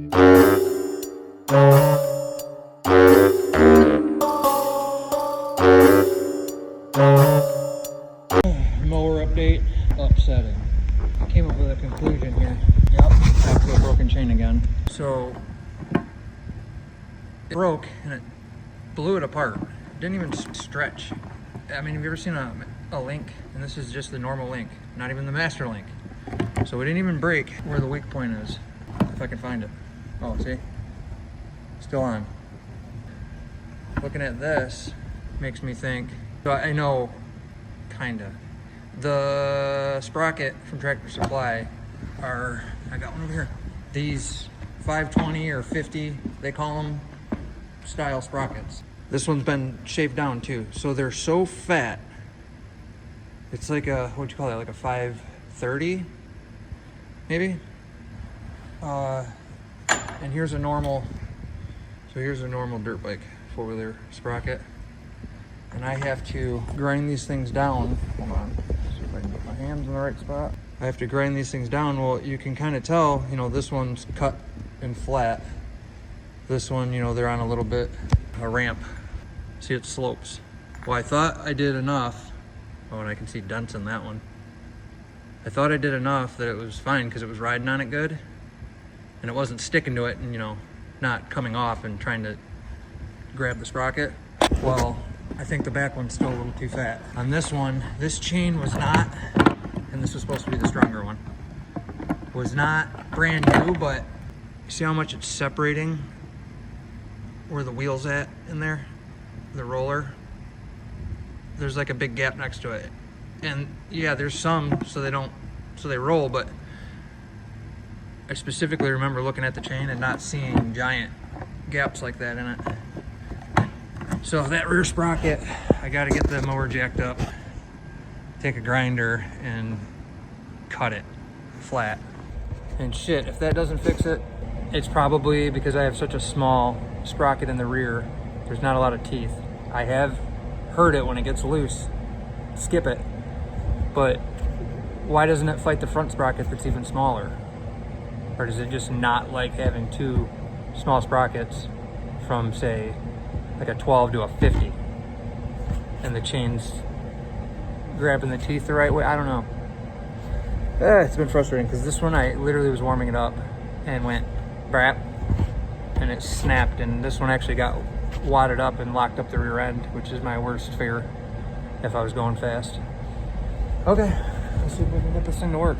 Mower update, upsetting. I came up with a conclusion here. Yep, back to a broken chain again. So, it broke and it blew it apart. It didn't even stretch. I mean, have you ever seen a link? And this is just the normal link, not even the master link. So it didn't even break where the weak point is, if I can find it. Oh, see? Still on. Looking at this makes me think, so I know, kinda. The sprocket from Tractor Supply are, I got one over here. These 520 or 50, they call them style sprockets. This one's been shaved down too. So they're so fat. It's like a, what'd you call that? Like a 530, maybe? And here's a normal, so here's a normal dirt bike four-wheeler sprocket. And I have to grind these things down. Hold on, see if I can get my hands in the right spot. I have to grind these things down. Well, you can kind of tell, you know, this one's cut and flat. This one, you know, they're on a little bit, a ramp. See, it slopes. Well, I thought I did enough. Oh, and I can see dents in that one. I thought I did enough that it was fine because it was riding on it good. And it wasn't sticking to it and, you know, not coming off and trying to grab the sprocket. Well, I think the back one's still a little too fat. On this one, this chain was not, and this was supposed to be the stronger one, was not brand new, but you see how much it's separating where the wheel's at in there? The roller. There's like a big gap next to it. And yeah, there's some so they roll, but I specifically remember looking at the chain and not seeing giant gaps like that in it. So that rear sprocket, I gotta get the mower jacked up, take a grinder and cut it flat. And shit, if that doesn't fix it, it's probably because I have such a small sprocket in the rear. There's not a lot of teeth. I have heard it when it gets loose, skip it. But why doesn't it fight the front sprocket that's even smaller? Or does it just not like having two small sprockets from, say, like a 12 to a 50? And the chain's grabbing the teeth the right way? I don't know. It's been frustrating because this one I literally was warming it up and went brap and it snapped, and this one actually got wadded up and locked up the rear end, which is my worst fear if I was going fast. Okay, let's see if we can get this thing to work.